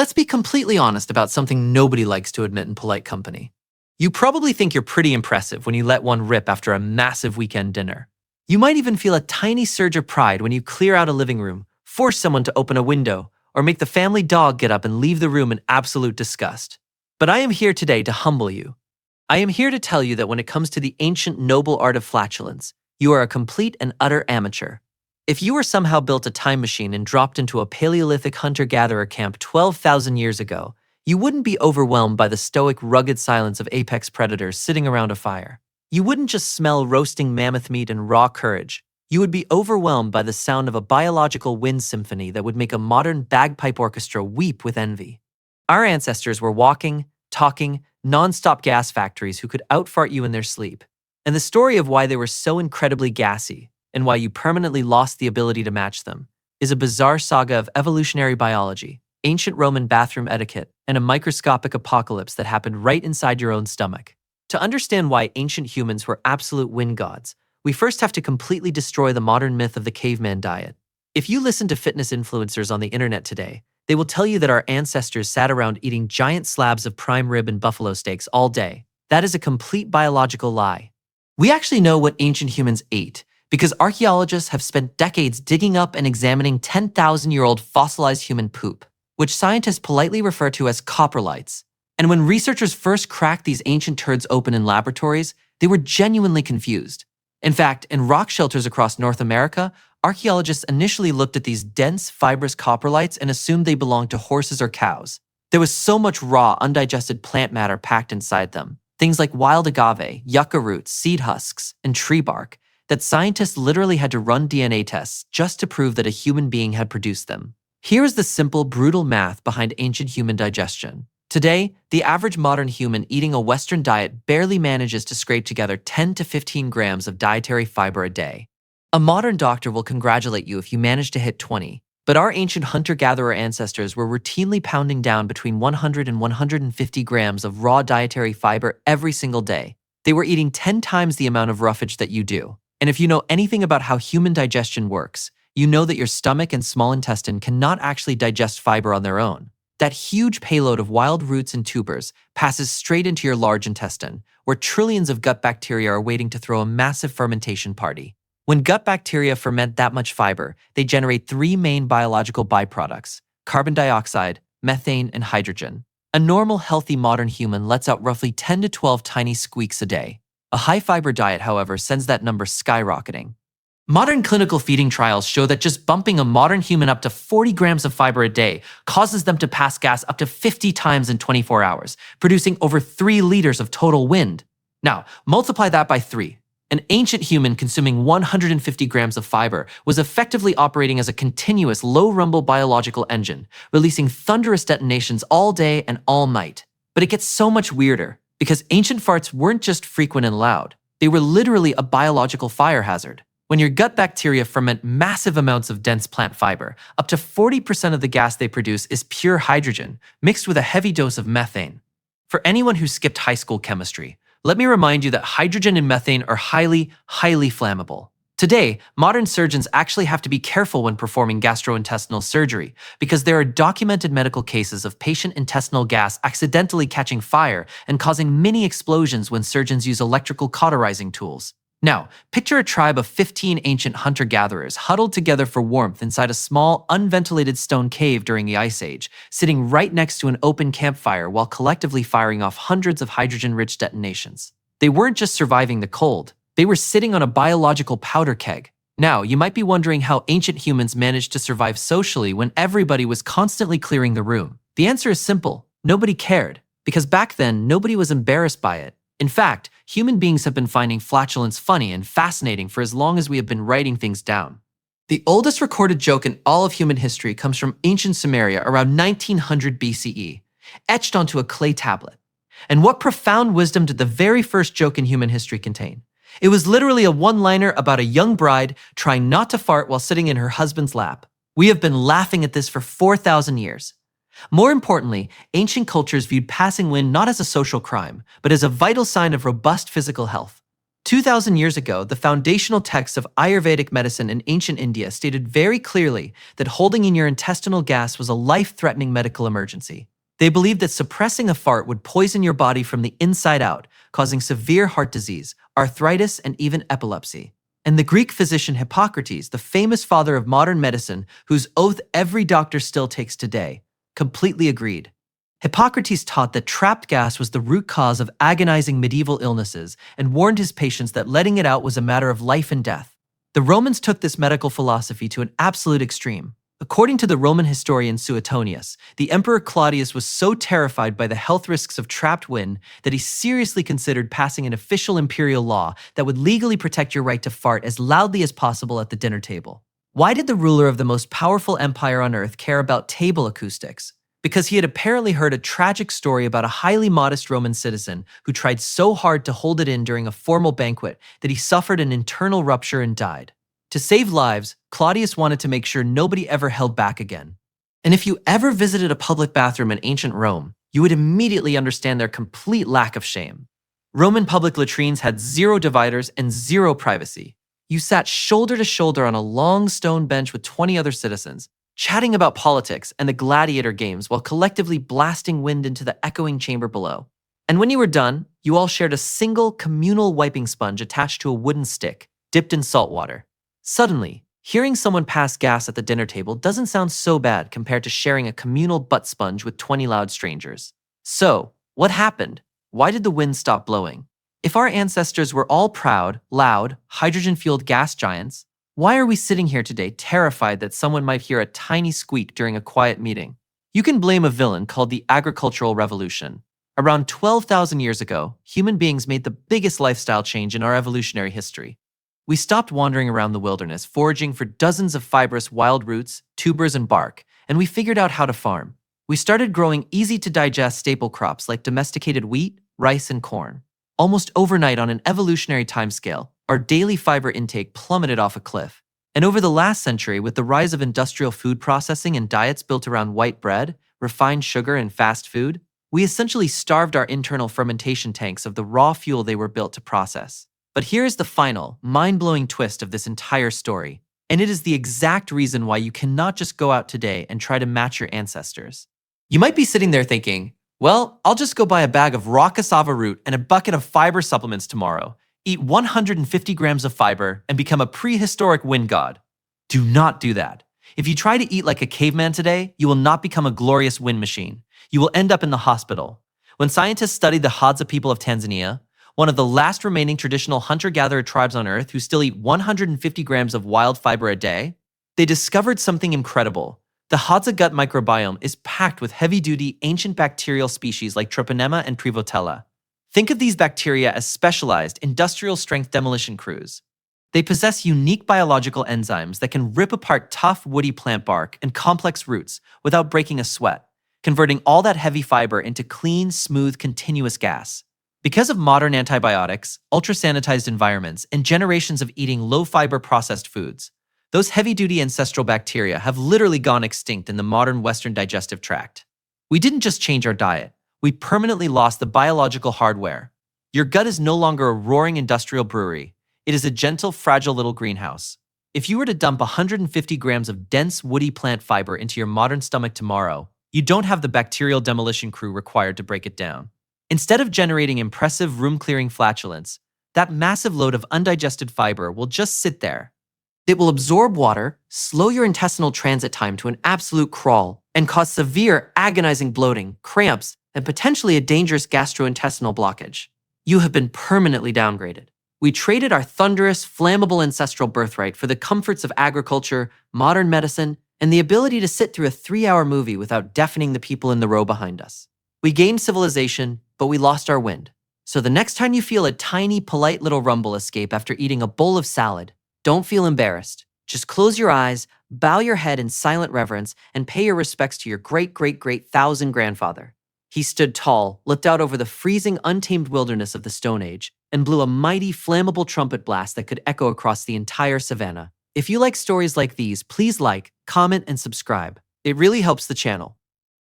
Let's be completely honest about something nobody likes to admit in polite company. You probably think you're pretty impressive when you let one rip after a massive weekend dinner. You might even feel a tiny surge of pride when you clear out a living room, force someone to open a window, or make the family dog get up and leave the room in absolute disgust. But I am here today to humble you. I am here to tell you that when it comes to the ancient noble art of flatulence, you are a complete and utter amateur. If you were somehow built a time machine and dropped into a Paleolithic hunter-gatherer camp 12,000 years ago, you wouldn't be overwhelmed by the stoic, rugged silence of apex predators sitting around a fire. You wouldn't just smell roasting mammoth meat and raw courage. You would be overwhelmed by the sound of a biological wind symphony that would make a modern bagpipe orchestra weep with envy. Our ancestors were walking, talking, non-stop gas factories who could outfart you in their sleep. And the story of why they were so incredibly gassy, and why you permanently lost the ability to match them, is a bizarre saga of evolutionary biology, ancient Roman bathroom etiquette, and a microscopic apocalypse that happened right inside your own stomach. To understand why ancient humans were absolute wind gods, we first have to completely destroy the modern myth of the caveman diet. If you listen to fitness influencers on the internet today, they will tell you that our ancestors sat around eating giant slabs of prime rib and buffalo steaks all day. That is a complete biological lie. We actually know what ancient humans ate, because archaeologists have spent decades digging up and examining 10,000-year-old fossilized human poop, which scientists politely refer to as coprolites. And when researchers first cracked these ancient turds open in laboratories, they were genuinely confused. In fact, in rock shelters across North America, archaeologists initially looked at these dense, fibrous coprolites and assumed they belonged to horses or cows. There was so much raw, undigested plant matter packed inside them, things like wild agave, yucca roots, seed husks, and tree bark, that scientists literally had to run DNA tests just to prove that a human being had produced them. Here is the simple, brutal math behind ancient human digestion. Today, the average modern human eating a Western diet barely manages to scrape together 10 to 15 grams of dietary fiber a day. A modern doctor will congratulate you if you manage to hit 20, but our ancient hunter-gatherer ancestors were routinely pounding down between 100 and 150 grams of raw dietary fiber every single day. They were eating 10 times the amount of roughage that you do. And if you know anything about how human digestion works, you know that your stomach and small intestine cannot actually digest fiber on their own. That huge payload of wild roots and tubers passes straight into your large intestine, where trillions of gut bacteria are waiting to throw a massive fermentation party. When gut bacteria ferment that much fiber, they generate three main biological byproducts: carbon dioxide, methane, and hydrogen. A normal, healthy modern human lets out roughly 10 to 12 tiny squeaks a day. A high-fiber diet, however, sends that number skyrocketing. Modern clinical feeding trials show that just bumping a modern human up to 40 grams of fiber a day causes them to pass gas up to 50 times in 24 hours, producing over 3 liters of total wind. Now, multiply that by 3. An ancient human consuming 150 grams of fiber was effectively operating as a continuous, low-rumble biological engine, releasing thunderous detonations all day and all night. But it gets so much weirder, because ancient farts weren't just frequent and loud. They were literally a biological fire hazard. When your gut bacteria ferment massive amounts of dense plant fiber, up to 40% of the gas they produce is pure hydrogen, mixed with a heavy dose of methane. For anyone who skipped high school chemistry, let me remind you that hydrogen and methane are highly, highly flammable. Today, modern surgeons actually have to be careful when performing gastrointestinal surgery because there are documented medical cases of patient intestinal gas accidentally catching fire and causing mini explosions when surgeons use electrical cauterizing tools. Now, picture a tribe of 15 ancient hunter-gatherers huddled together for warmth inside a small, unventilated stone cave during the Ice Age, sitting right next to an open campfire while collectively firing off hundreds of hydrogen-rich detonations. They weren't just surviving the cold. They were sitting on a biological powder keg. Now, you might be wondering how ancient humans managed to survive socially when everybody was constantly clearing the room. The answer is simple: nobody cared, because back then, nobody was embarrassed by it. In fact, human beings have been finding flatulence funny and fascinating for as long as we have been writing things down. The oldest recorded joke in all of human history comes from ancient Sumeria around 1900 BCE, etched onto a clay tablet. And what profound wisdom did the very first joke in human history contain? It was literally a one-liner about a young bride trying not to fart while sitting in her husband's lap. We have been laughing at this for 4,000 years. More importantly, ancient cultures viewed passing wind not as a social crime, but as a vital sign of robust physical health. 2,000 years ago, the foundational texts of Ayurvedic medicine in ancient India stated very clearly that holding in your intestinal gas was a life-threatening medical emergency. They believed that suppressing a fart would poison your body from the inside out, causing severe heart disease, arthritis, and even epilepsy. And the Greek physician Hippocrates, the famous father of modern medicine, whose oath every doctor still takes today, completely agreed. Hippocrates taught that trapped gas was the root cause of agonizing medieval illnesses and warned his patients that letting it out was a matter of life and death. The Romans took this medical philosophy to an absolute extreme. According to the Roman historian Suetonius, the Emperor Claudius was so terrified by the health risks of trapped wind that he seriously considered passing an official imperial law that would legally protect your right to fart as loudly as possible at the dinner table. Why did the ruler of the most powerful empire on earth care about table acoustics? Because he had apparently heard a tragic story about a highly modest Roman citizen who tried so hard to hold it in during a formal banquet that he suffered an internal rupture and died. To save lives, Claudius wanted to make sure nobody ever held back again. And if you ever visited a public bathroom in ancient Rome, you would immediately understand their complete lack of shame. Roman public latrines had 0 dividers and 0 privacy. You sat shoulder to shoulder on a long stone bench with 20 other citizens, chatting about politics and the gladiator games while collectively blasting wind into the echoing chamber below. And when you were done, you all shared a single communal wiping sponge attached to a wooden stick, dipped in salt water. Suddenly, hearing someone pass gas at the dinner table doesn't sound so bad compared to sharing a communal butt sponge with 20 loud strangers. So, what happened? Why did the wind stop blowing? If our ancestors were all proud, loud, hydrogen-fueled gas giants, why are we sitting here today terrified that someone might hear a tiny squeak during a quiet meeting? You can blame a villain called the Agricultural Revolution. Around 12,000 years ago, human beings made the biggest lifestyle change in our evolutionary history. We stopped wandering around the wilderness, foraging for dozens of fibrous wild roots, tubers, and bark, and we figured out how to farm. We started growing easy-to-digest staple crops like domesticated wheat, rice, and corn. Almost overnight on an evolutionary timescale, our daily fiber intake plummeted off a cliff. And over the last century, with the rise of industrial food processing and diets built around white bread, refined sugar, and fast food, we essentially starved our internal fermentation tanks of the raw fuel they were built to process. But here's the final, mind-blowing twist of this entire story. And it is the exact reason why you cannot just go out today and try to match your ancestors. You might be sitting there thinking, well, I'll just go buy a bag of raw cassava root and a bucket of fiber supplements tomorrow, eat 150 grams of fiber, and become a prehistoric wind god. Do not do that. If you try to eat like a caveman today, you will not become a glorious wind machine. You will end up in the hospital. When scientists studied the Hadza people of Tanzania, one of the last remaining traditional hunter-gatherer tribes on Earth who still eat 150 grams of wild fiber a day, they discovered something incredible. The Hadza gut microbiome is packed with heavy-duty ancient bacterial species like Treponema and Prevotella. Think of these bacteria as specialized, industrial-strength demolition crews. They possess unique biological enzymes that can rip apart tough, woody plant bark and complex roots without breaking a sweat, converting all that heavy fiber into clean, smooth, continuous gas. Because of modern antibiotics, ultra-sanitized environments, and generations of eating low-fiber processed foods, those heavy-duty ancestral bacteria have literally gone extinct in the modern Western digestive tract. We didn't just change our diet, we permanently lost the biological hardware. Your gut is no longer a roaring industrial brewery. It is a gentle, fragile little greenhouse. If you were to dump 150 grams of dense, woody plant fiber into your modern stomach tomorrow, you don't have the bacterial demolition crew required to break it down. Instead of generating impressive room-clearing flatulence, that massive load of undigested fiber will just sit there. It will absorb water, slow your intestinal transit time to an absolute crawl, and cause severe, agonizing bloating, cramps, and potentially a dangerous gastrointestinal blockage. You have been permanently downgraded. We traded our thunderous, flammable ancestral birthright for the comforts of agriculture, modern medicine, and the ability to sit through a 3-hour movie without deafening the people in the row behind us. We gained civilization, but we lost our wind. So the next time you feel a tiny, polite little rumble escape after eating a bowl of salad, don't feel embarrassed. Just close your eyes, bow your head in silent reverence, and pay your respects to your great-great-great-thousand grandfather. He stood tall, looked out over the freezing, untamed wilderness of the Stone Age, and blew a mighty, flammable trumpet blast that could echo across the entire savannah. If you like stories like these, please like, comment, and subscribe. It really helps the channel.